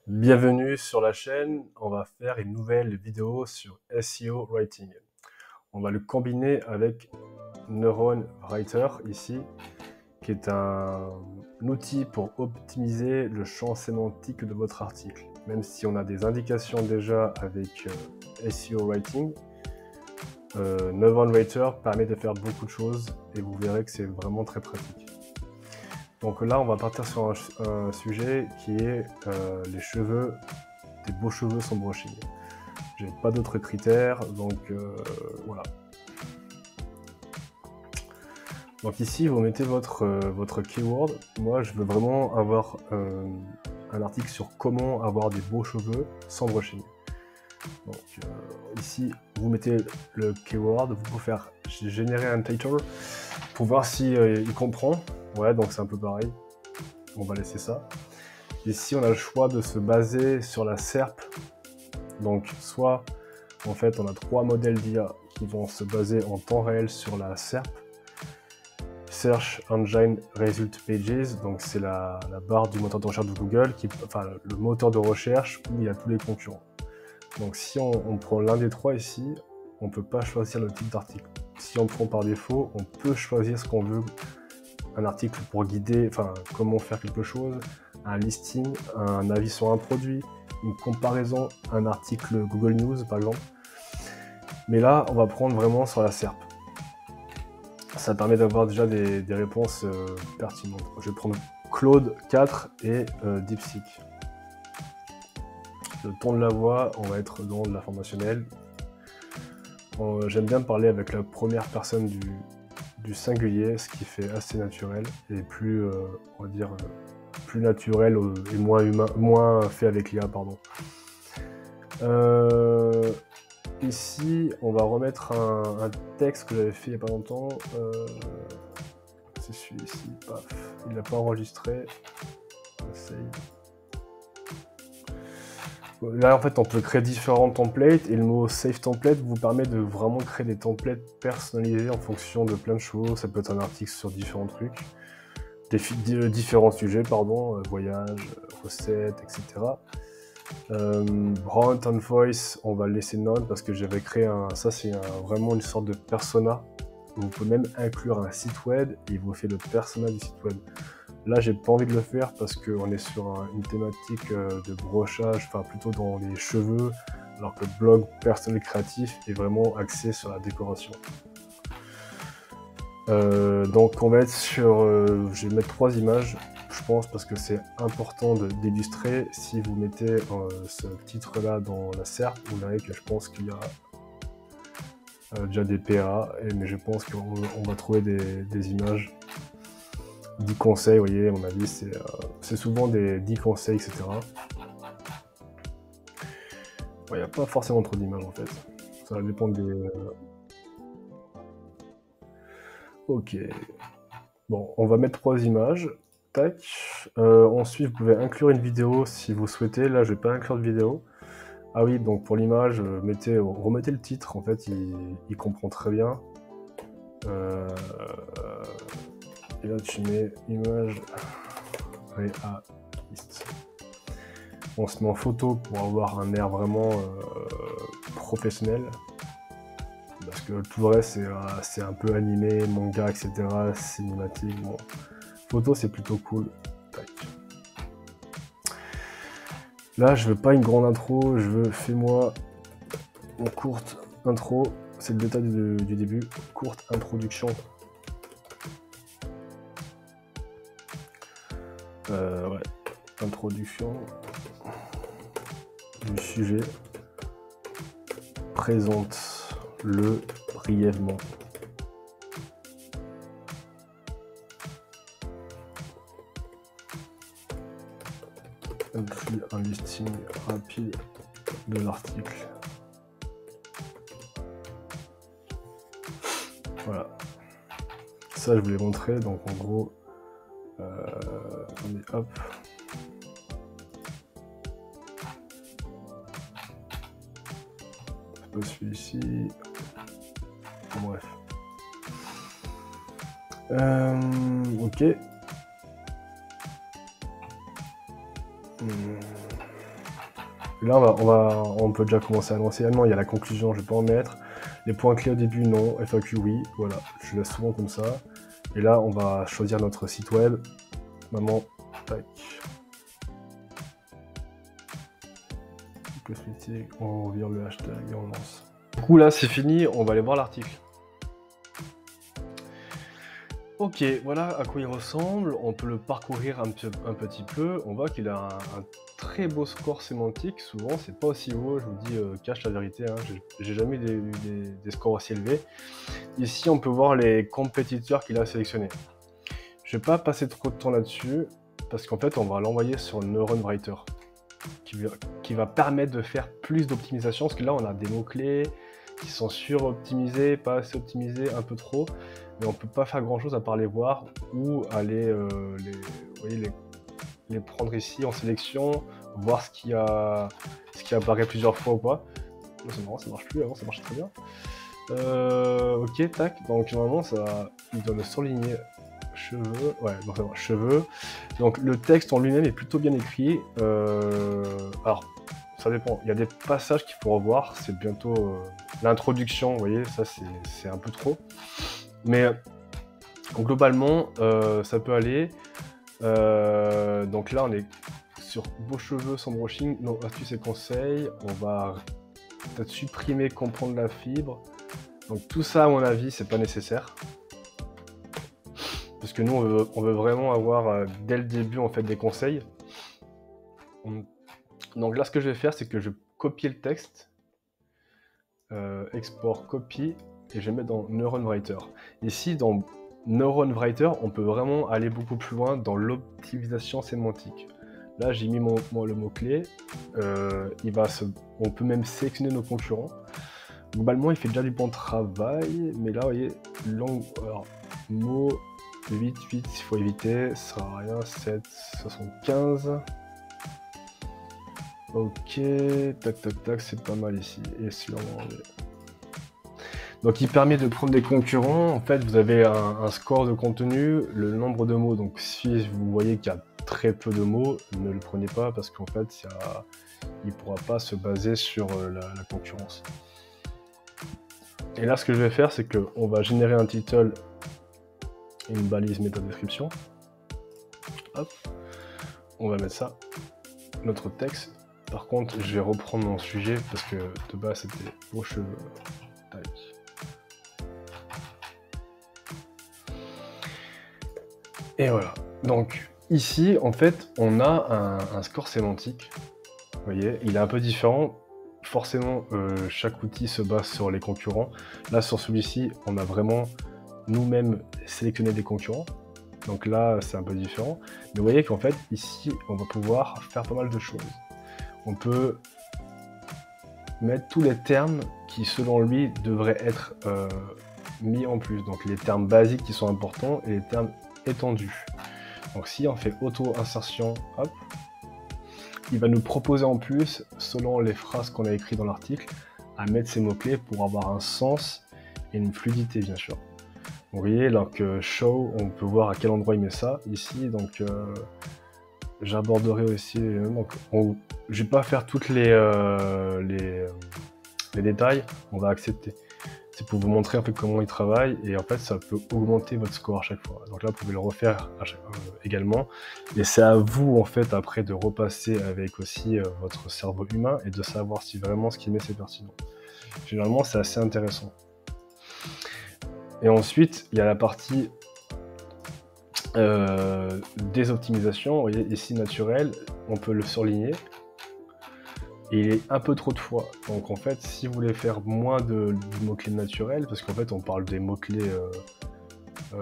Bienvenue sur la chaîne, on va faire une nouvelle vidéo sur SEO Writing. On va le combiner avec Neuron Writer ici, qui est un outil pour optimiser le champ sémantique de votre article. Même si on a des indications déjà avec SEO Writing, Neuron Writer permet de faire beaucoup de choses et vous verrez que c'est vraiment très pratique. Donc là, on va partir sur un sujet qui est les cheveux, des beaux cheveux sans brushing. J'ai pas d'autres critères, donc voilà. Donc ici, vous mettez votre keyword. Moi, je veux vraiment avoir un article sur comment avoir des beaux cheveux sans brushing. Donc ici, vous mettez le keyword, vous pouvez faire générer un title pour voir si il comprend. Ouais, donc c'est un peu pareil. On va laisser ça. Ici, on a le choix de se baser sur la SERP. Donc, soit, en fait, on a 3 modèles d'IA qui vont se baser en temps réel sur la SERP. Search Engine Result Pages, donc c'est la barre du moteur de recherche de Google, enfin le moteur de recherche où il y a tous les concurrents. Donc si on prend l'un des trois ici, on ne peut pas choisir le type d'article. Si on prend par défaut, on peut choisir ce qu'on veut. Un article pour guider, enfin comment faire quelque chose, un listing, un avis sur un produit, une comparaison, un article Google News par exemple. Mais là, on va prendre vraiment sur la SERP. Ça permet d'avoir déjà des réponses pertinentes. Je vais prendre Claude 4 et DeepSeek. Le ton de la voix, on va être dans de l'informationnel. J'aime bien parler avec la première personne du singulier, ce qui fait assez naturel et plus, on va dire, plus naturel et moins humain, moins fait avec l'IA, pardon. Ici, on va remettre un texte que j'avais fait il n'y a pas longtemps. C'est celui-ci, paf. Il n'a pas enregistré. Save. Là, en fait, on peut créer différents templates et le mot Save Template vous permet de vraiment créer des templates personnalisés en fonction de plein de choses. Ça peut être un article sur différents trucs, différents sujets, pardon, voyage, recettes, etc. Brand and Voice, on va le laisser non parce que j'avais créé ça c'est vraiment une sorte de persona. Vous pouvez même inclure un site web et il vous fait le persona du site web. Là, j'ai pas envie de le faire parce qu'on est sur une thématique de brochage, enfin plutôt dans les cheveux, alors que le blog personnel créatif est vraiment axé sur la décoration. Donc on va être sur, je vais mettre 3 images, je pense, parce que c'est important d'illustrer. Si vous mettez ce titre-là dans la SERP, vous verrez que je pense qu'il y a déjà des PA, mais je pense qu'on va trouver des images. 10 conseils, vous voyez, à mon avis, c'est souvent des 10 conseils, etc. Il n'y a pas forcément trop d'images, en fait. Ça va dépendre des... Ok. Bon, on va mettre 3 images. Tac. Ensuite, vous pouvez inclure une vidéo si vous souhaitez. Là, je vais pas inclure de vidéo. Ah oui, donc pour l'image, remettez le titre, en fait, il comprend très bien. Et là, tu mets image réaliste. On se met en photo pour avoir un air vraiment professionnel. Parce que tout le reste, c'est un peu animé, manga, etc., cinématique. Bon. Photo, c'est plutôt cool. Tac. Là, je veux pas une grande intro, je veux fais-moi une courte intro. C'est le détail du début. Courte introduction. Ouais. Introduction du sujet. Présente-le brièvement. Inclut un listing rapide de l'article. Voilà. Ça, je vous l'ai montré. Donc, en gros, attendez, hop. C'est pas celui-ci. Bref. Ok. Là, on peut déjà commencer à lancer. Ah non, il y a la conclusion, je vais pas en mettre. Les points clés au début, non. FAQ, oui. Voilà, je laisse souvent comme ça. Et là, on va choisir notre site web. Maman, tac. On vire le hashtag et on lance. Du coup, là, c'est fini. On va aller voir l'article. Ok, voilà à quoi il ressemble. On peut le parcourir un petit peu. On voit qu'il a un très beau score sémantique. Souvent, c'est pas aussi haut. Je vous dis, cache la vérité. Hein, j'ai jamais eu des scores aussi élevés. Ici, on peut voir les compétiteurs qu'il a sélectionnés. Je vais pas passer trop de temps là-dessus parce qu'en fait, on va l'envoyer sur Neuron Writer qui va permettre de faire plus d'optimisation. Parce que là, on a des mots-clés qui sont sur-optimisés, pas assez optimisés, un peu trop. Mais on peut pas faire grand chose à part les voir ou aller les prendre ici en sélection, voir ce qui apparaît plusieurs fois ou pas. C'est marrant, ça marche plus, avant ça marchait très bien. Ok, tac, donc normalement il doit le surligner cheveux, ouais, donc ça va, cheveux. Donc le texte en lui-même est plutôt bien écrit. Alors, ça dépend, il y a des passages qu'il faut revoir, c'est bientôt l'introduction, vous voyez, ça c'est un peu trop. Mais globalement, ça peut aller. Donc là, on est sur beaux cheveux sans brushing, nos astuces et conseils. On va peut-être supprimer comprendre la fibre. Donc tout ça, à mon avis, c'est pas nécessaire. Parce que nous, on veut vraiment avoir, dès le début, en fait, des conseils. Donc là, ce que je vais faire, c'est que je vais copier le texte. Export, copie. Et je vais mettre dans Neuron Writer. Ici, dans Neuron Writer, on peut vraiment aller beaucoup plus loin dans l'optimisation sémantique. Là, j'ai mis le mot-clé. On peut même sélectionner nos concurrents. Globalement, il fait déjà du bon travail. Mais là, vous voyez, mot 8, il faut éviter. Ça sert à rien. 7, 75. Ok, tac, tac, tac, c'est pas mal ici. Et si on va enlever. Donc il permet de prendre des concurrents. En fait, vous avez un score de contenu, le nombre de mots. Donc si vous voyez qu'il y a très peu de mots, ne le prenez pas parce qu'en fait, il ne pourra pas se baser sur la concurrence. Et là, ce que je vais faire, c'est qu'on va générer un title et une balise métadescription. Hop, on va mettre ça, notre texte. Par contre, je vais reprendre mon sujet parce que de base, c'était vos cheveux. Tac. Et voilà. Donc ici, en fait, on a un score sémantique. Vous voyez, il est un peu différent. Forcément, chaque outil se base sur les concurrents. Là, sur celui-ci, on a vraiment nous-mêmes sélectionné des concurrents. Donc là, c'est un peu différent. Mais vous voyez qu'en fait, ici, on va pouvoir faire pas mal de choses. On peut mettre tous les termes qui, selon lui, devraient être mis en plus. Donc les termes basiques qui sont importants et les termes étendus. Donc si on fait auto-insertion, hop, il va nous proposer en plus, selon les phrases qu'on a écrites dans l'article, à mettre ces mots-clés pour avoir un sens et une fluidité, bien sûr. Vous voyez, donc show, on peut voir à quel endroit il met ça, ici, donc j'aborderai aussi, donc je vais pas faire toutes les détails, on va accepter. C'est pour vous montrer un peu comment il travaille et en fait ça peut augmenter votre score à chaque fois. Donc là vous pouvez le refaire également et c'est à vous en fait après de repasser avec aussi votre cerveau humain et de savoir si vraiment ce qu'il met c'est pertinent. Généralement c'est assez intéressant. Et ensuite il y a la partie des optimisations. Vous voyez ici naturel, on peut le surligner. Et il est un peu trop de fois. Donc en fait, si vous voulez faire moins de mots-clés naturels, parce qu'en fait on parle des mots-clés,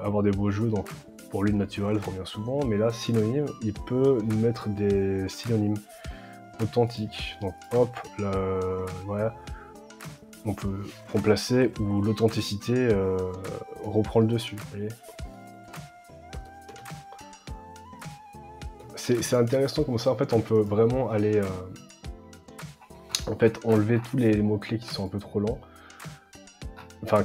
avoir des beaux jeux, donc pour lui naturel revient souvent, mais là synonyme, il peut nous mettre des synonymes authentiques. Donc hop, voilà, on peut remplacer où l'authenticité reprend le dessus. Vous voyez, c'est intéressant comme ça, en fait on peut vraiment aller enlever tous les mots-clés qui sont un peu trop lents. Enfin,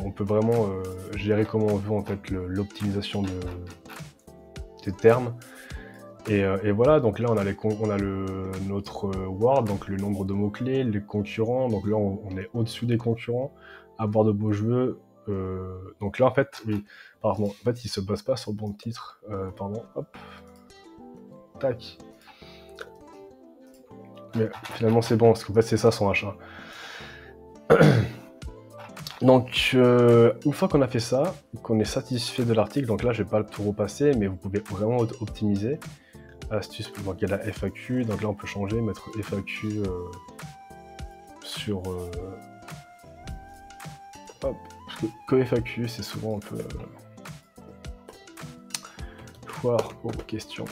on peut vraiment gérer comme on veut en fait l'optimisation des termes. Et voilà, donc là on a notre Word, donc le nombre de mots-clés, les concurrents, donc là on est au-dessus des concurrents, avoir de beaux jeux, donc là en fait, oui, pardon, en fait il se base pas sur le bon titre, pardon, hop, tac, mais finalement c'est bon, parce qu'en fait c'est ça son achat. Donc, une fois qu'on a fait ça, qu'on est satisfait de l'article, donc là je vais pas tout repasser, mais vous pouvez vraiment optimiser. Astuce, donc il y a la FAQ, donc là on peut changer, mettre FAQ sur... hop, parce que FAQ c'est souvent un peu foire aux questions.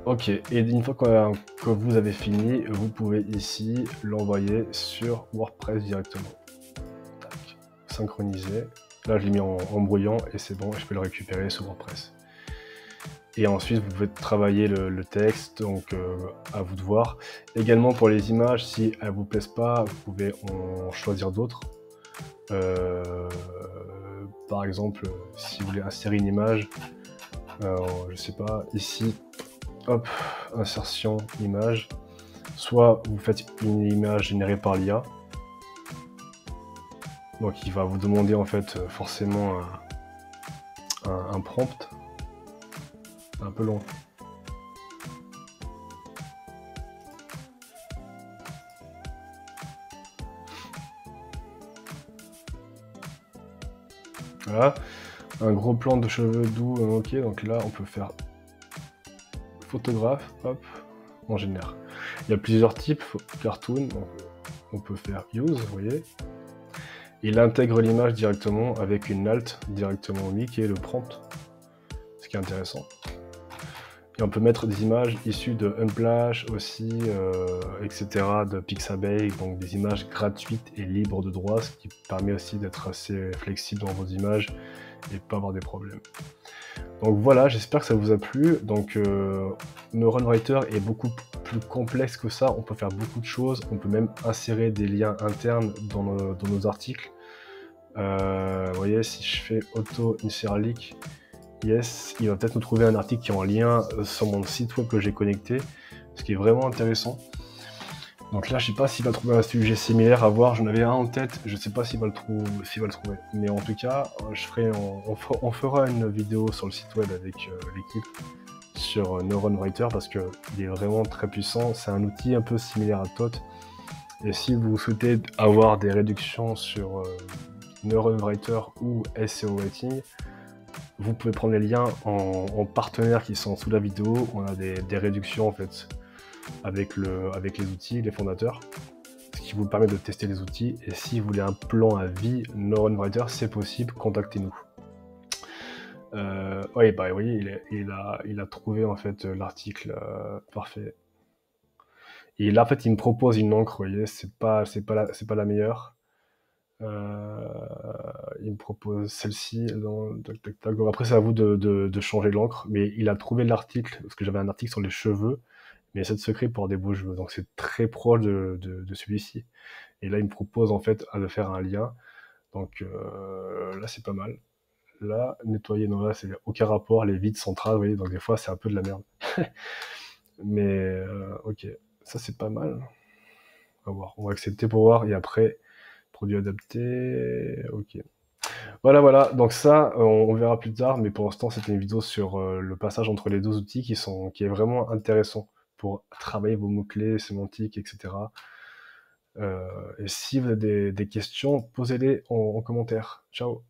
Ok, et une fois que vous avez fini, vous pouvez ici l'envoyer sur WordPress directement. Tac. Synchroniser. Là, je l'ai mis en brouillon et c'est bon, je peux le récupérer sur WordPress. Et ensuite, vous pouvez travailler le texte, donc à vous de voir. Également pour les images, si elles vous plaisent pas, vous pouvez en choisir d'autres. Par exemple, si vous voulez insérer une image, je sais pas, ici, hop, insertion, image. Soit vous faites une image générée par l'IA. Donc il va vous demander en fait forcément un prompt. Un peu long. Voilà. Un gros plan de cheveux doux, ok, donc là on peut faire photographe, hop, on génère. Il y a plusieurs types, cartoon, donc on peut faire use, vous voyez. Il intègre l'image directement avec une alt directement mis qui est le prompt, ce qui est intéressant. Et on peut mettre des images issues de Unsplash aussi, etc., de Pixabay, donc des images gratuites et libres de droit, ce qui permet aussi d'être assez flexible dans vos images et pas avoir des problèmes. Donc voilà, j'espère que ça vous a plu. Donc Neuron Writer est beaucoup plus complexe que ça, on peut faire beaucoup de choses, on peut même insérer des liens internes dans nos articles. Vous voyez, si je fais auto insert link, yes, il va peut-être nous trouver un article qui est en lien sur mon site web que j'ai connecté, ce qui est vraiment intéressant. Donc là, je sais pas s'il va trouver un sujet similaire à voir, j'en avais un en tête, je sais pas s'il va le trouver. Mais en tout cas, on fera une vidéo sur le site web avec l'équipe sur Neuron Writer parce qu'il est vraiment très puissant. C'est un outil un peu similaire à TOT. Et si vous souhaitez avoir des réductions sur Neuron Writer ou SEO Writing, vous pouvez prendre les liens en partenaires qui sont sous la vidéo. On a des réductions en fait avec les outils, les fondateurs, ce qui vous permet de tester les outils. Et si vous voulez un plan à vie Neuron Writer, c'est possible, contactez-nous. Oui, bah, vous voyez, il a trouvé en fait l'article parfait. Et là, en fait, il me propose une encre, vous voyez, c'est pas la meilleure. Il me propose celle-ci. Après, c'est à vous de changer l'encre, mais il a trouvé l'article, parce que j'avais un article sur les cheveux, mais c'est de secret pour des beaux cheveux, donc c'est très proche de celui-ci. Et là, il me propose en fait de faire un lien, donc là, c'est pas mal. Là, nettoyer, non, là, c'est aucun rapport, les vides centrales, vous voyez, donc des fois, c'est un peu de la merde. Mais ok, ça, c'est pas mal. On va voir, on va accepter pour voir, et après, produit adapté, ok. Voilà, donc ça, on verra plus tard, mais pour l'instant, c'était une vidéo sur le passage entre les deux outils qui est vraiment intéressant pour travailler vos mots-clés, sémantiques, etc. Et si vous avez des questions, posez-les en commentaire. Ciao!